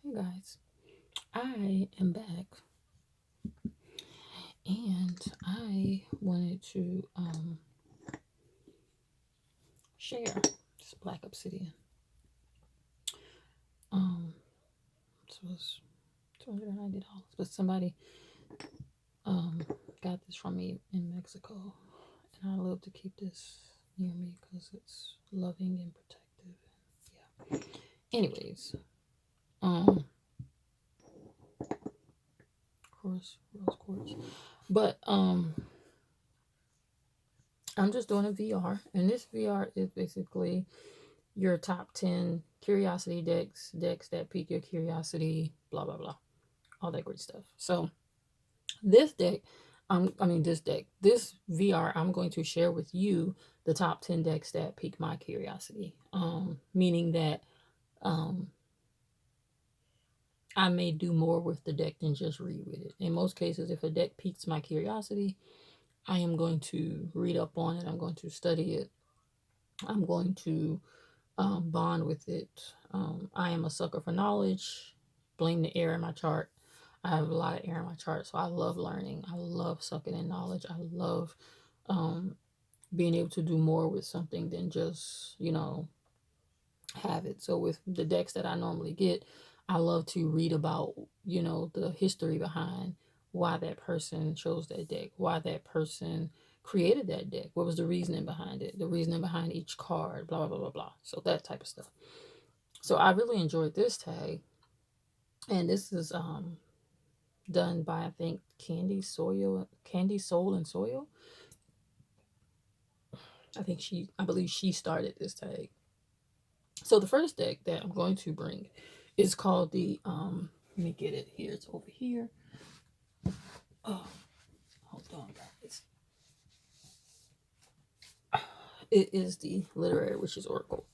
Hey guys, I am back and I wanted to share this black obsidian. This was $290, but somebody um got this from me in Mexico, and I love to keep this near me because it's loving and protective. Yeah. Anyways, of course, rose quartz, but I'm just doing a VR, and this VR is basically your top 10 curiosity decks that pique your curiosity, blah blah blah, all that great stuff. So this deck, this VR, I'm going to share with you the top 10 decks that pique my curiosity, meaning that um I may do more with the deck than just read with it. In most cases, if a deck piques my curiosity, I am going to read up on it, I'm going to study it, I'm going to bond with it. I am a sucker for knowledge. Blame the air in my chart. I have a lot of air in my chart, so I love learning. I love sucking in knowledge. I love um, being able to do more with something than just, have it. So with the decks that I normally get, I love to read about, the history behind why that person chose that deck, why that person created that deck, what was the reasoning behind it, the reasoning behind each card, blah blah blah blah. So that type of stuff. So I really enjoyed this tag, and this is done by, I think, Candy Soul and Soil. I believe she started this tag. So the first deck that I'm going to bring is called the let me get it here. It's over here. Oh, hold on, guys. It is the Literary Witches Oracle.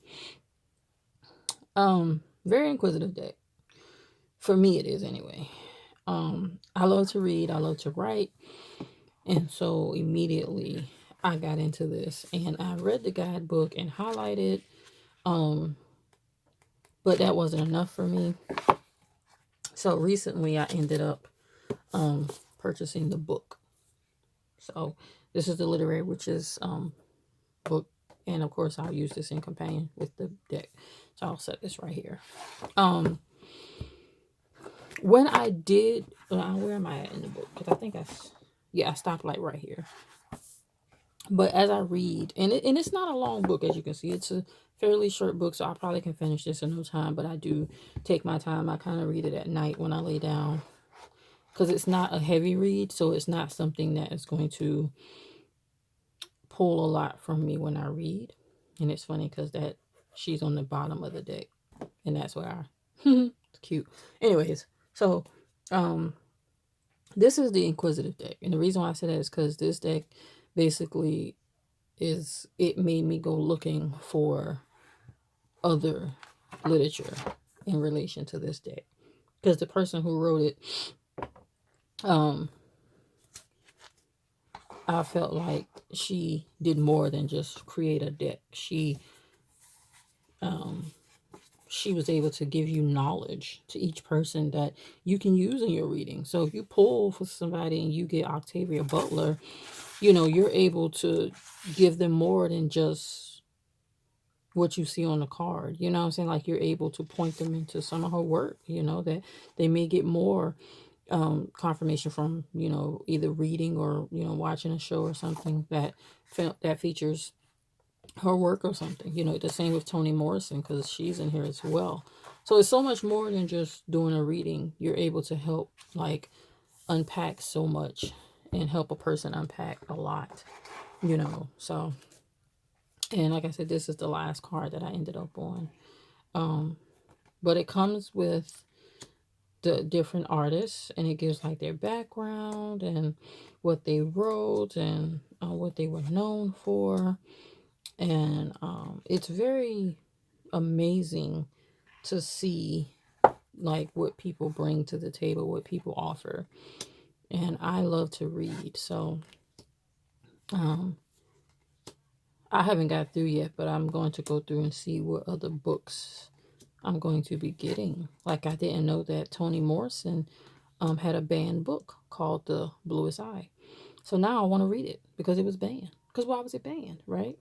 Very inquisitive deck. For me it is anyway. I love to read, I love to write, and so immediately I got into this and I read the guidebook and highlighted, but that wasn't enough for me. So recently I ended up purchasing the book. So this is the Literary Witches book, and of course I'll use this in companion with the deck. So I'll set this right here. When I did, where am I at in the book? Because I think I stopped like right here. But as I read, and it's not a long book, as you can see, it's a fairly short book, so I probably can finish this in no time. But I do take my time. I kind of read it at night when I lay down, because it's not a heavy read, so it's not something that is going to pull a lot from me when I read. And it's funny because that she's on the bottom of the deck, and that's where I it's cute. Anyways, so this is the Inquisitive deck, and the reason why I say that is because this deck basically it made me go looking for other literature in relation to this deck, because the person who wrote it, I felt like she did more than just create a deck. She was able to give you knowledge to each person that you can use in your reading. So if you pull for somebody and you get Octavia Butler, you're able to give them more than just what you see on the card. You know what I'm saying? Like, you're able to point them into some of her work, that they may get more confirmation from, either reading or, watching a show or something that features her work or something. The same with Toni Morrison, because she's in here as well. So it's so much more than just doing a reading. You're able to help, like, unpack so much and help a person unpack a lot, so. And like I said, this is the last card that I ended up on. But it comes with the different artists, and it gives like their background and what they wrote and what they were known for. And it's very amazing to see like what people bring to the table, what people offer. And I love to read, so I haven't got through yet, but I'm going to go through and see what other books I'm going to be getting. Like, I didn't know that Toni Morrison had a banned book called The Bluest Eye. So now I want to read it because it was banned. Because why was it banned, right?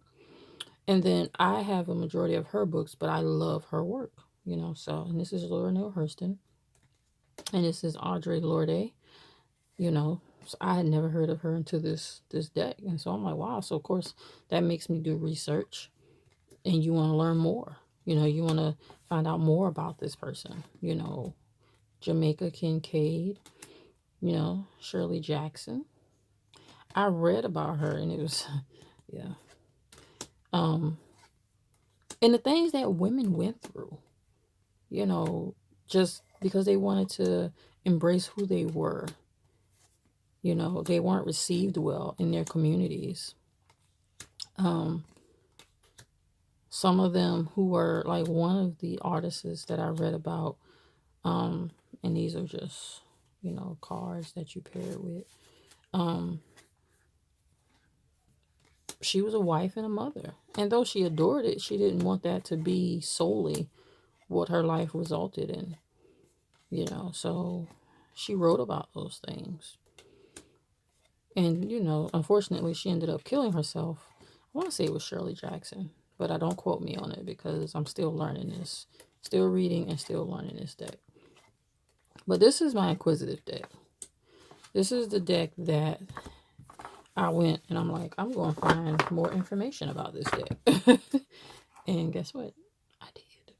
And then I have a majority of her books, but I love her work, you know. So, and this is Laura Neale Hurston, and this is Audre Lorde, you know. So I had never heard of her until this deck, and so I'm like, wow. So of course that makes me do research, and you want to learn more. You know, you want to find out more about this person. You know, Jamaica Kincaid. You know, Shirley Jackson. I read about her, and it was, yeah. Um, and the things that women went through, you know, just because they wanted to embrace who they were. You know, they weren't received well in their communities. Um, some of them who were like one of the artists that I read about, and these are just, you know, cards that you pair it with. She was a wife and a mother. And though she adored it, she didn't want that to be solely what her life resulted in, you know. So she wrote about those things. And, you know, unfortunately, she ended up killing herself. I want to say it was Shirley Jackson, but I don't quote me on it because I'm still learning this, still reading and still learning this deck. But this is my inquisitive deck. This is the deck that I went and I'm like, I'm going to find more information about this deck. And guess what? I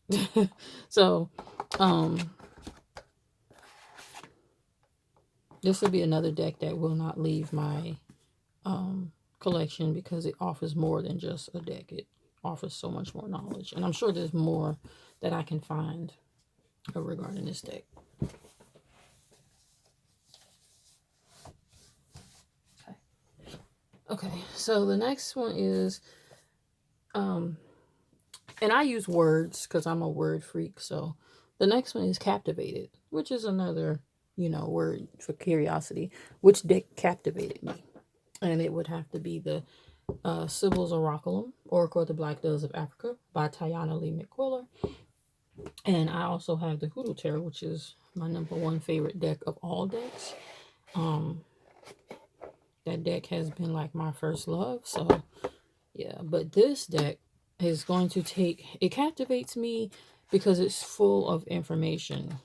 did. So, this will be another deck that will not leave my collection because it offers more than just a deck. It offers so much more knowledge. And I'm sure there's more that I can find regarding this deck. Okay, so the next one is, and I use words because I'm a word freak. So the next one is captivated, which is another, you know, word for curiosity. Which deck captivated me? And it would have to be the Sybil's Oraculum, Oracle of the Black Doves of Africa by Tiana Lee McQuillar. And I also have the Hoodoo Tarot, which is my number one favorite deck of all decks. That deck has been like my first love. So yeah, but this deck is going to take, it captivates me because it's full of information.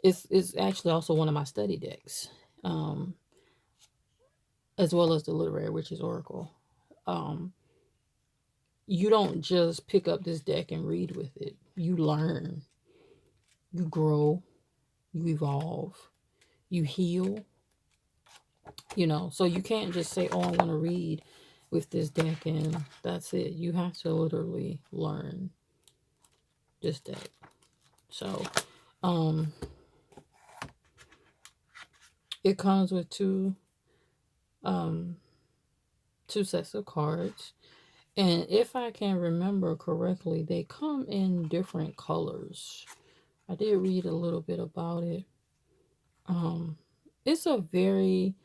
It's actually also one of my study decks, as well as the literary, which is Oracle. You don't just pick up this deck and read with it. You learn, you grow, you evolve, you heal. You know, so you can't just say, oh, I want to read with this deck and that's it. You have to literally learn this deck. So it comes with two sets of cards, and if I can remember correctly, they come in different colors. I did read a little bit about it. It's a very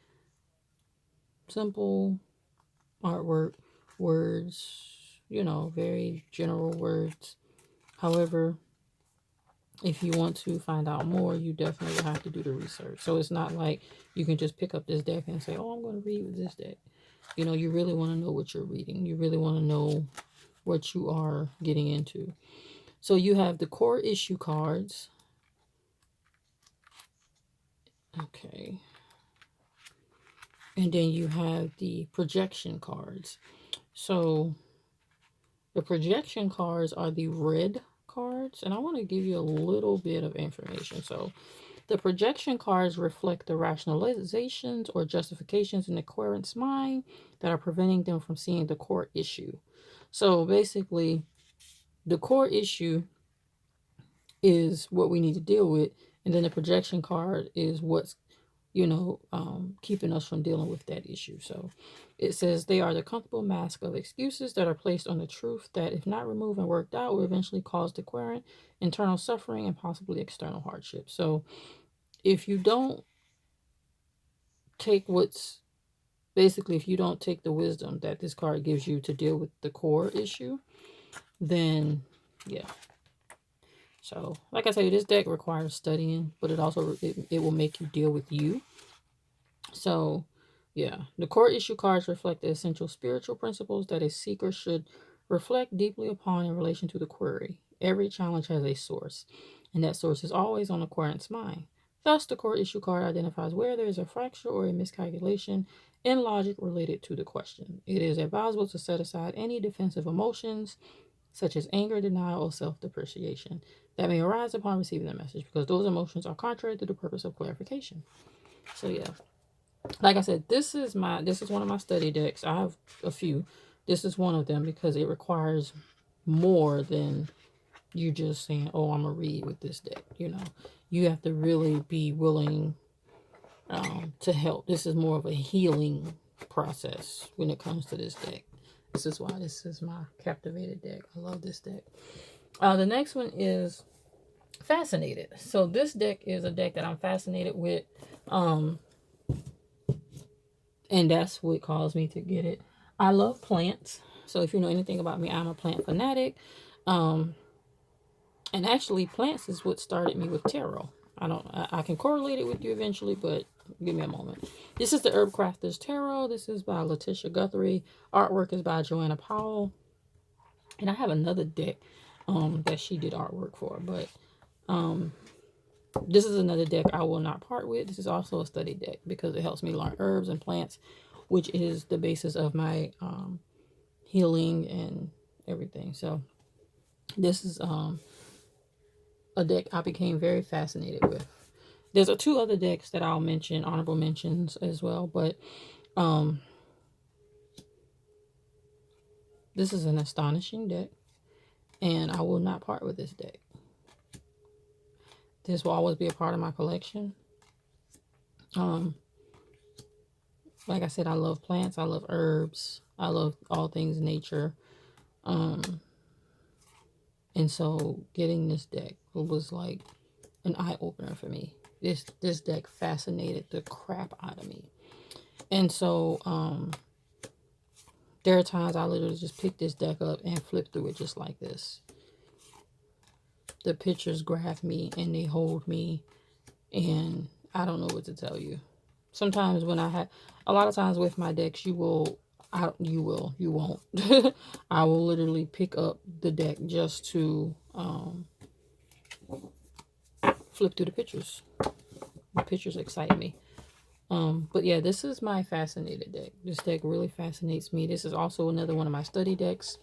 simple artwork, words, you know, very general words. However, if you want to find out more, you definitely will have to do the research. So it's not like you can just pick up this deck and say, oh, I'm going to read with this deck. You know, you really want to know what you're reading. You really want to know what you are getting into. So you have the core issue cards. Okay. And then you have the projection cards. So the projection cards are the red cards. And I want to give you a little bit of information. So the projection cards reflect the rationalizations or justifications in the querent's mind that are preventing them from seeing the core issue. So basically, the core issue is what we need to deal with, and then the projection card is what's, you know, keeping us from dealing with that issue. So it says they are the comfortable mask of excuses that are placed on the truth that, if not removed and worked out, will eventually cause the querent internal suffering and possibly external hardship. So if you don't take what's basically, if you don't take the wisdom that this card gives you to deal with the core issue, then yeah. So, like I say, this deck requires studying, but it will make you deal with you. So, yeah, the core issue cards reflect the essential spiritual principles that a seeker should reflect deeply upon in relation to the query. Every challenge has a source, and that source is always on the querent's mind. Thus, the core issue card identifies where there is a fracture or a miscalculation in logic related to the question. It is advisable to set aside any defensive emotions, such as anger, denial, or self depreciation, that may arise upon receiving the message, because those emotions are contrary to the purpose of clarification. So, yeah, like I said, this is one of my study decks. I have a few. This is one of them because it requires more than you just saying, "Oh, I'm gonna read with this deck." You have to really be willing to help. This is more of a healing process when it comes to this deck. This is why this is my captivated deck. I love this deck. The next one is fascinated. So this deck is a deck that I'm fascinated with. And that's what caused me to get it. I love plants. So if you know anything about me, I'm a plant fanatic. Um, and actually, plants is what started me with tarot. I can correlate it with you eventually, but give me a moment. This is the Herb Crafter's Tarot. This is by Letitia Guthrie. Artwork is by Joanna Powell. And I have another deck that she did artwork for, but this is another deck I will not part with. This is also a study deck because it helps me learn herbs and plants, which is the basis of my healing and everything. So this is a deck I became very fascinated with. There's two other decks that I'll mention, honorable mentions as well, but this is an astonishing deck, and I will not part with this deck. This will always be a part of my collection. Like I said, I love plants, I love herbs, I love all things nature. And so getting this deck was like an eye opener for me. This deck fascinated the crap out of me. And so there are times I literally just pick this deck up and flip through it just like this. The pictures grab me and they hold me, and I don't know what to tell you. Sometimes when a lot of times with my decks, you won't. I will literally pick up the deck just to flip through the pictures. The pictures excite me. But yeah, this is my fascinated deck. This deck really fascinates me. This is also another one of my study decks.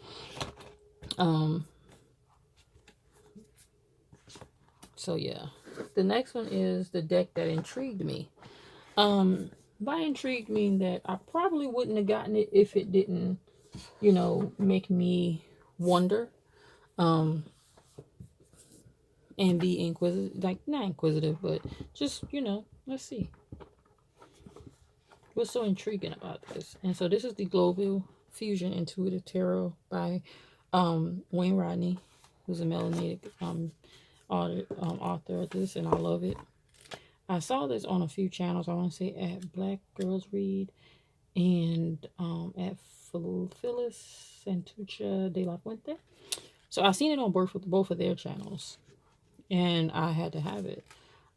So yeah, the next one is the deck that intrigued me. By intrigued mean that I probably wouldn't have gotten it if it didn't, make me wonder, and be inquisitive, like not inquisitive, but just, let's see. What's so intriguing about this? And so this is the Global Fusion Intuitive Tarot by Wayne Rodney, who's a melanated author of this, and I love it. I saw this on a few channels. I want to say at Black Girls Read and at Phyllis Santucha de la Fuente. So I seen it on both of their channels, and I had to have it.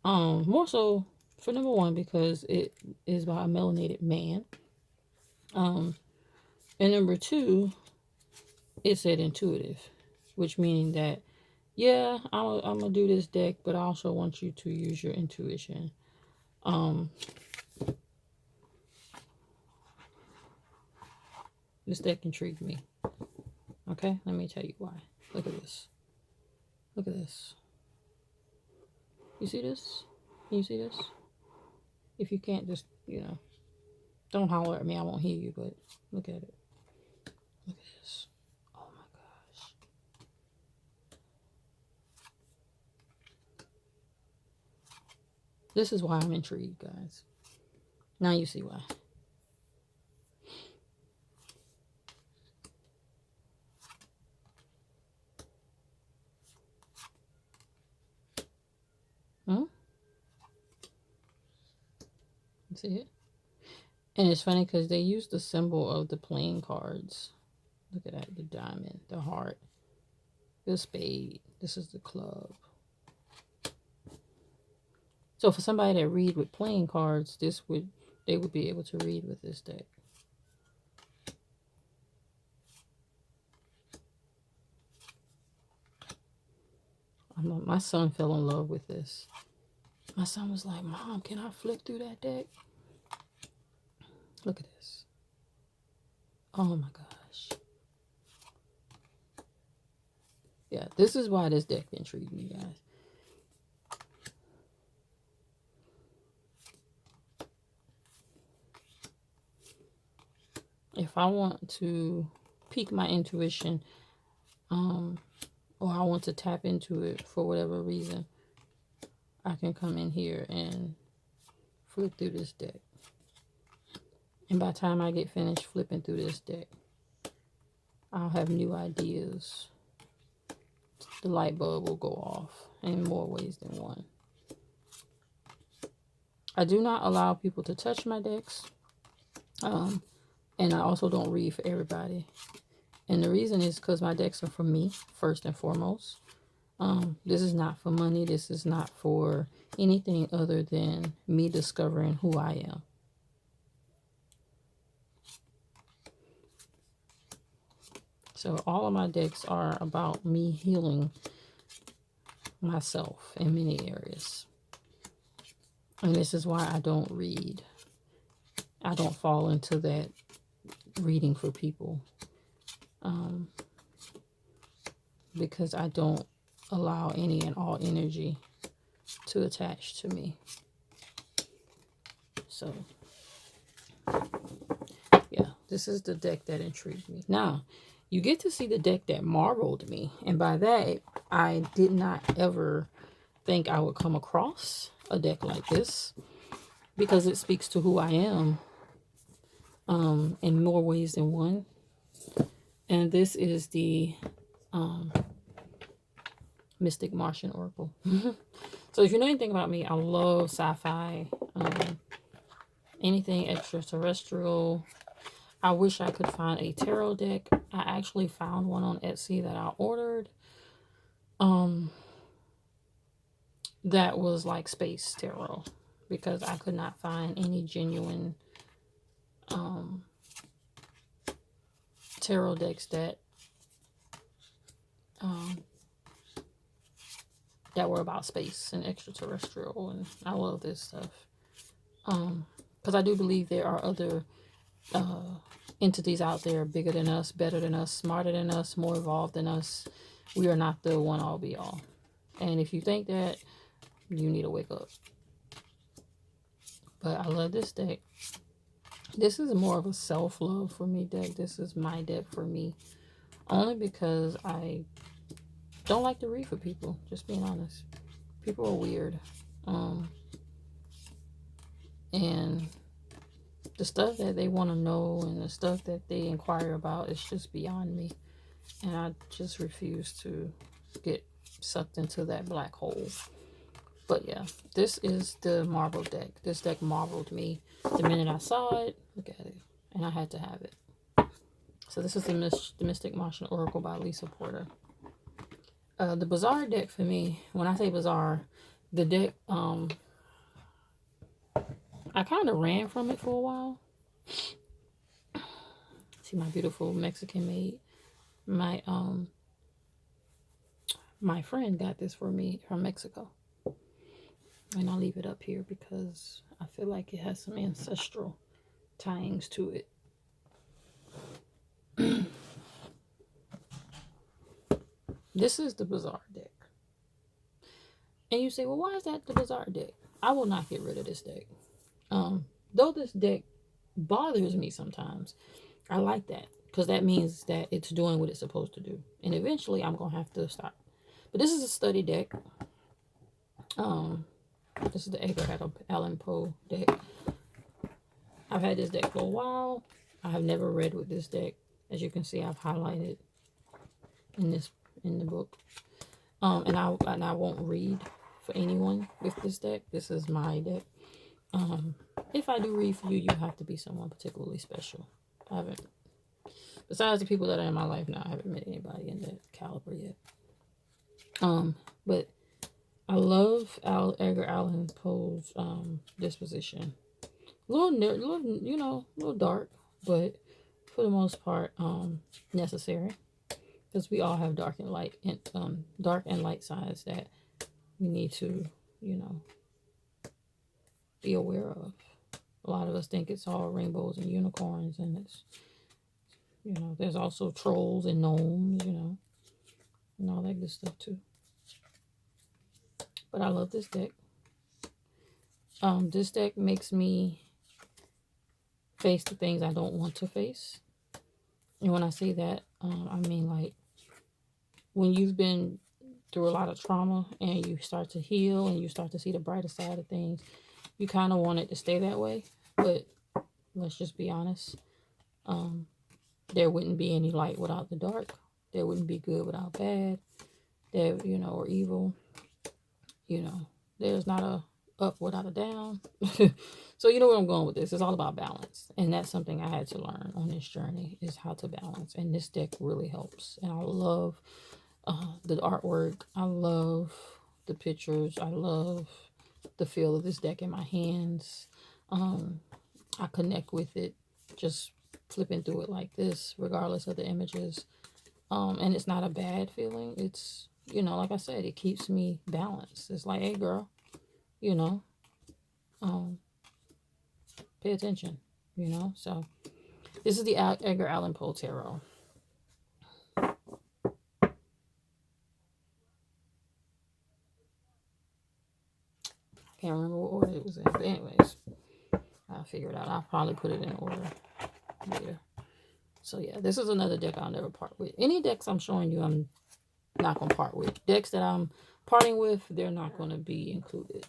More so for number one because it is by a melanated man. And number two, it said intuitive, which meaning that yeah, I'm gonna do this deck, but I also want you to use your intuition. This deck intrigued me. Okay, let me tell you why. Look at this. Look at this. You see this? Can you see this? If you can't, just, don't holler at me. I won't hear you, but look at it. Look at this. Oh my gosh. This is why I'm intrigued, guys. Now you see why. Hmm? You see it? And it's funny because they use the symbol of the playing cards. Look at that. The diamond, the heart, the spade. This is the club. So for somebody that read with playing cards, they would be able to read with this deck. My son fell in love with this. My son was like, Mom, can I flip through that deck? Look at this. Oh my gosh. Yeah, this is why this deck intrigued me, guys. If I want to pique my intuition, or I want to tap into it for whatever reason, I can come in here and flip through this deck. And by the time I get finished flipping through this deck, I'll have new ideas. The light bulb will go off in more ways than one. I do not allow people to touch my decks. And I also don't read for everybody. And the reason is because my decks are for me, first and foremost. This is not for money. This is not for anything other than me discovering who I am. So all of my decks are about me healing myself in many areas. And this is why I don't read. I don't fall into that reading for people. Because I don't allow any and all energy to attach to me. So, yeah, this is the deck that intrigued me. Now, you get to see the deck that marveled me. And by that, I did not ever think I would come across a deck like this, because it speaks to who I am in more ways than one. And this is the Mystic Martian Oracle. So if you know anything about me, I love sci-fi, anything extraterrestrial. I wish I could find a tarot deck. I actually found one on Etsy that I ordered. That was like space tarot, because I could not find any genuine tarot decks that that were about space and extraterrestrial, and I love this stuff. Because I do believe there are other entities out there bigger than us, better than us, smarter than us, more evolved than us. We are not the one all be all. And if you think that, you need to wake up. But I love this deck. This is more of a self-love for me deck. This is my deck for me. Only because I don't like to read for people. Just being honest. People are weird. And the stuff that they want to know and the stuff that they inquire about is just beyond me. And I just refuse to get sucked into that black hole. But yeah, this is the marble deck. This deck marveled me the minute I saw it. Look at it. And I had to have it. So this is the Mystic Martian Oracle by Lisa Porter. The bizarre deck for me, when I say bizarre, the deck, I kind of ran from it for a while. See my beautiful Mexican maid. My friend got this for me from Mexico. And I'll leave it up here because I feel like it has some ancestral tyings to it. This is the bizarre deck. And you say, well, why is that the bizarre deck? I will not get rid of this deck. Though this deck bothers me sometimes, I like that, because that means that it's doing what it's supposed to do. And eventually I'm going to have to stop. But this is a study deck. This is the Edgar Allan Poe deck. I've had this deck for a while. I have never read with this deck. As you can see, I've highlighted in the book. And I won't read for anyone with this deck. This is my deck. If I do read for you, you have to be someone particularly special. I haven't, besides the people that are in my life now, I haven't met anybody in that caliber yet. But I love Edgar Allan Poe's disposition. A little, a little dark, but for the most part, necessary, because we all have dark and light sides that we need to, you know, be aware of. A lot of us think it's all rainbows and unicorns, and it's, there's also trolls and gnomes, and all that good stuff too. But I love this deck. This deck makes me face the things I don't want to face. And when I say that, I mean like when you've been through a lot of trauma and you start to heal and you start to see the brighter side of things, you kind of want it to stay that way. But let's just be honest. There wouldn't be any light without the dark. There wouldn't be good without bad. There, or evil. There's not a up without a down. So you know where I'm going with this. It's all about balance. And that's something I had to learn on this journey, is how to balance. And this deck really helps. And I love the artwork. I love the pictures. I love the feel of this deck in my hands. I connect with it just flipping through it like this, regardless of the images. And it's not a bad feeling. It's, like I said, it keeps me balanced. It's like, hey girl, pay attention, So this is the Edgar Allan Poe Tarot. Can't remember what order it was in, but anyways, I'll figure it out. I'll probably put it in order later. So yeah, this is another deck I'll never part with. Any decks I'm showing you, I'm not going to part with. Decks that I'm parting with, they're not going to be included,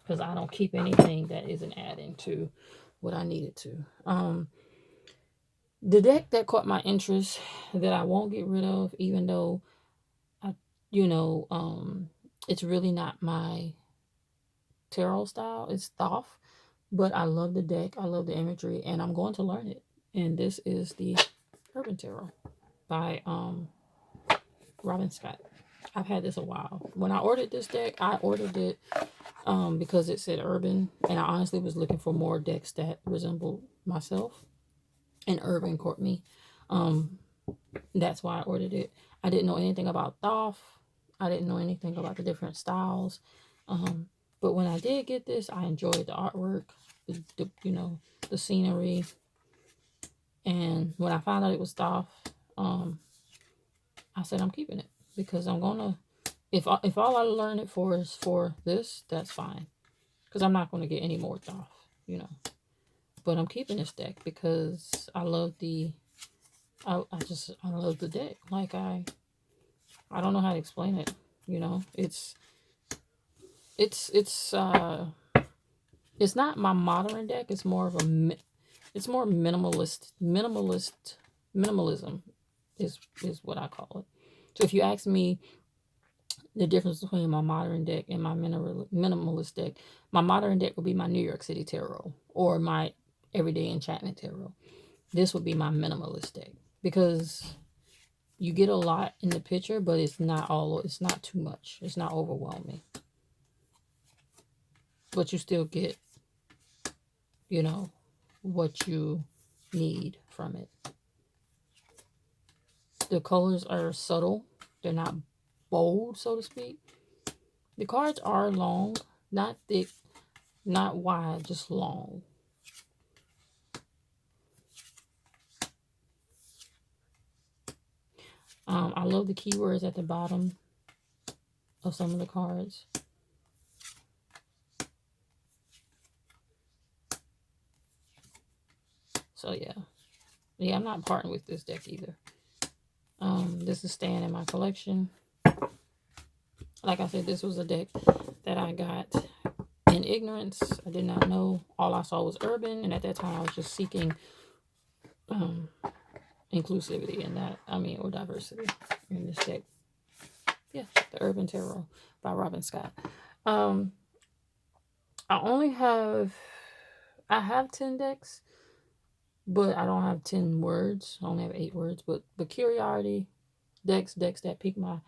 because I don't keep anything that isn't adding to what I needed to. The deck that caught my interest that I won't get rid of, even though it's really not my tarot style. It's Thoth, but I love the deck. I love the imagery, and I'm going to learn it. And this is the Urban Tarot by Robin Scott. I've had this a while. When I ordered this deck, I ordered it because it said Urban, and I honestly was looking for more decks that resembled myself, and Urban caught me. That's why I ordered it. I didn't know anything about Thoth. I didn't know anything about the different styles. But when I did get this, I enjoyed the artwork, the scenery. And when I found out it was Thoth, I said I'm keeping it, because I'm gonna, if all I learn it for is for this, that's fine, because I'm not gonna get any more Thoth, But I'm keeping this deck because I love I love the deck. Like I don't know how to explain it. It's not my modern deck. It's more of it's more minimalism is what I call it. So if you ask me the difference between my modern deck and my minimalist deck, my modern deck would be my New York City Tarot or my Everyday Enchantment Tarot. This would be my minimalist deck, because you get a lot in the picture, but it's not too much. It's not overwhelming. But you still get, what you need from it. The colors are subtle. They're not bold, so to speak. The cards are long, not thick, not wide, just long. I love the keywords at the bottom of some of the cards. So yeah, I'm not parting with this deck either. This is staying in my collection. Like I said, this was a deck that I got in ignorance. I did not know. All I saw was Urban, and at that time I was just seeking inclusivity in that, or diversity in this deck. Yeah, the Urban Tarot by Robin Scott. I have 10 decks, but I don't have 10 words. I only have 8 words. But curiosity, decks that pique my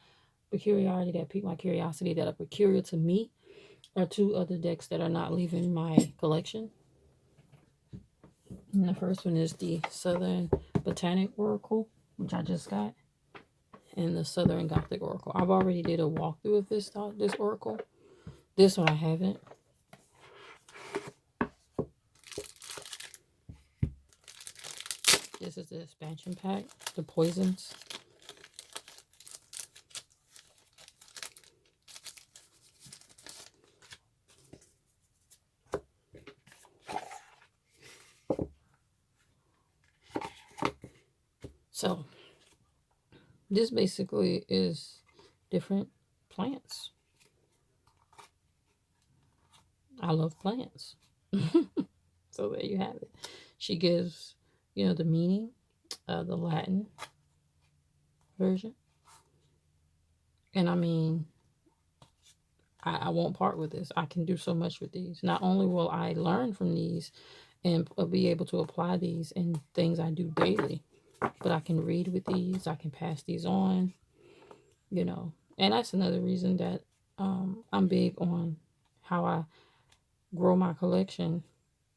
peculiarity that piqued my curiosity that are peculiar to me are two other decks that are not leaving my collection. And the first one is the Southern Botanic Oracle, which I just got, and the Southern Gothic Oracle. I've already did a walkthrough of this oracle. This one I haven't. This is the expansion pack, the poisons. So this basically is different plants. I love plants. So there you have it. She gives, the meaning, the Latin version. And I mean, I won't part with this. I can do so much with these. Not only will I learn from these and be able to apply these in things I do daily, but I can read with these. I can pass these on, And that's another reason that I'm big on how I grow my collection.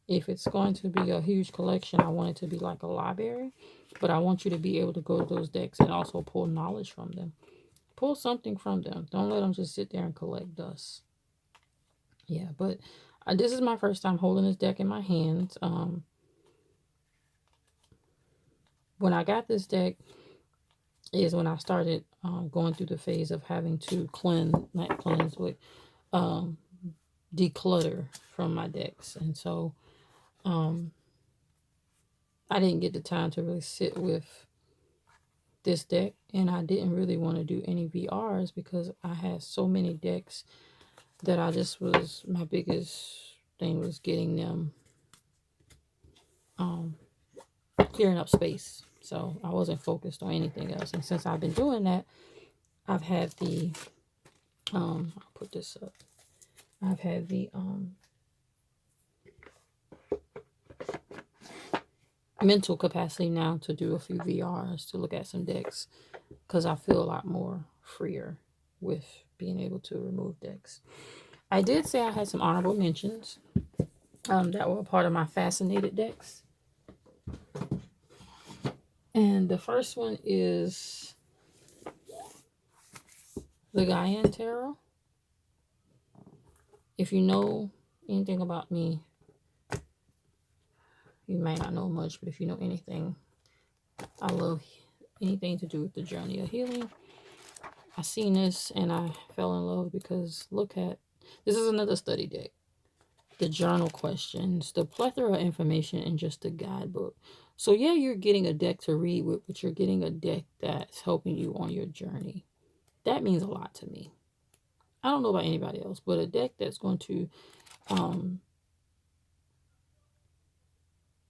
If it's going to be a huge collection, I want it to be like a library, but I want you to be able to go to those decks and also pull knowledge from them. Pull something from them. Don't let them just sit there and collect dust. Yeah, but this is my first time holding this deck in my hands. When I got this deck is when I started going through the phase of having to not cleanse, but declutter from my decks. And so I didn't get the time to really sit with this deck, and I didn't really want to do any VRs because I had so many decks that my biggest thing was getting them clearing up space. So I wasn't focused on anything else. And since I've been doing that, I've had the I'll put this up. I've had the mental capacity now to do a few VRs to look at some decks because I feel a lot more freer with being able to remove decks. I did say I had some honorable mentions that were a part of my fascinated decks. And the first one is the Gaian Tarot. If you know anything about me, you may not know much, but if you know anything, I love anything to do with the journey of healing. I seen this and I fell in love because this is another study deck. The journal questions, the plethora of information, and just the guidebook. So yeah, you're getting a deck to read with, but you're getting a deck that's helping you on your journey. That means a lot to me. I don't know about anybody else, but a deck that's going to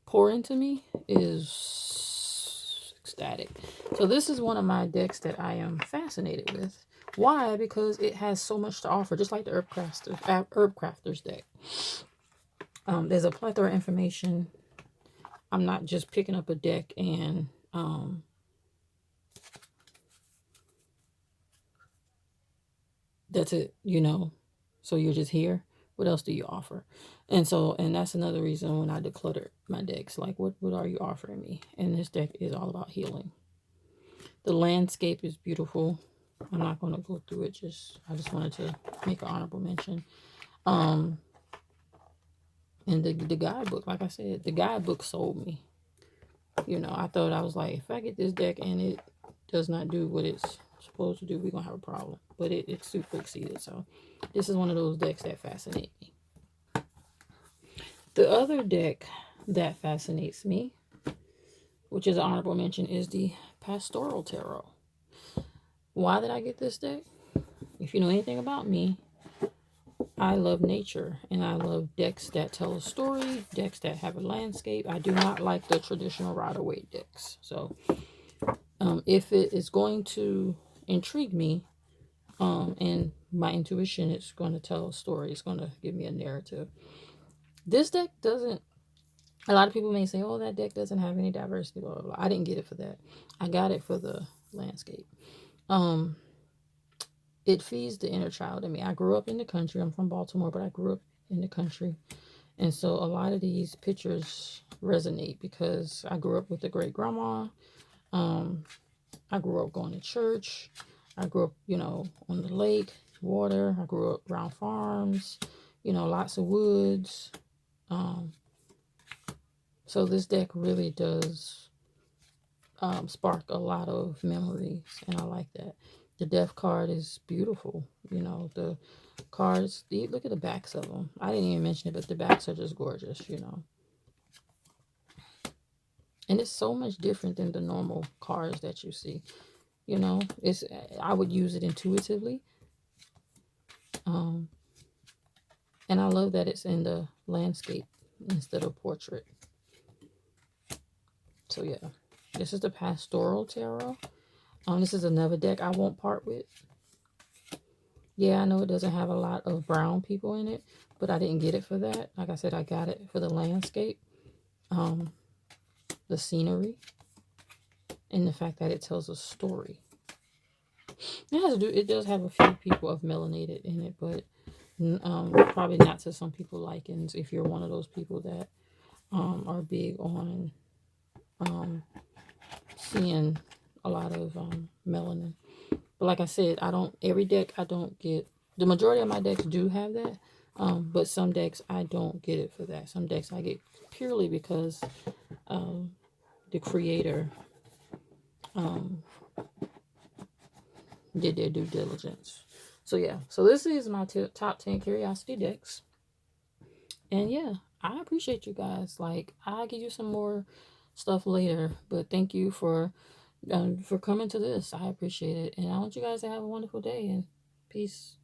pour into me is ecstatic. So this is one of my decks that I am fascinated with. Why? Because it has so much to offer, just like the Herb Crafters deck. There's a plethora of information. I'm not just picking up a deck and that's it, So you're just here. What else do you offer? And that's another reason when I decluttered my decks, like what are you offering me? And this deck is all about healing. The landscape is beautiful. I'm not going to go through it. I just wanted to make an honorable mention. And the guidebook, like I said, the guidebook sold me. I thought I was like, if I get this deck and it does not do what it's supposed to do, we're going to have a problem. But it super exceeded. So this is one of those decks that fascinate me. The other deck that fascinates me, which is an honorable mention, is the Pastoral Tarot. Why did I get this deck? If you know anything about me, I love nature and I love decks that tell a story, decks that have a landscape. I do not like the traditional Rider-Waite decks. So if it is going to intrigue me and my intuition, it's going to tell a story. It's going to give me a narrative. This deck doesn't. A lot of people may say, oh, that deck doesn't have any diversity, blah, blah, blah. I didn't get it for that. I got it for the landscape. it feeds the inner child in me. I grew up in the country. I'm from Baltimore, but I grew up in the country. And so a lot of these pictures resonate because I grew up with a great grandma. Um, I grew up going to church. I grew up, on the lake, water. I grew up around farms, lots of woods. Um, so this deck really does spark a lot of memories, and I like that. The death card is beautiful. The cards, look at the backs of them. I didn't even mention it, but the backs are just gorgeous. And it's so much different than the normal cards that you see. It's I would use it intuitively. Um, and I love that it's in the landscape instead of portrait. So yeah, this is the Pastoral Tarot. This is another deck I won't part with. Yeah, I know it doesn't have a lot of brown people in it, but I didn't get it for that. Like I said, I got it for the landscape, um, the scenery, and the fact that it tells a story. It does have a few people of melanated in it, but probably not to some people likings if you're one of those people that are big on seeing a lot of melanin. But like I said, every deck I don't get. The majority of my decks do have that, but some decks I don't get it for that. Some decks I get purely because the creator did their due diligence. So yeah, so this is my top 10 curiosity decks. And yeah, I appreciate you guys. Like, I'll give you some more stuff later, but thank you for coming to this. I appreciate it, and I want you guys to have a wonderful day, and peace.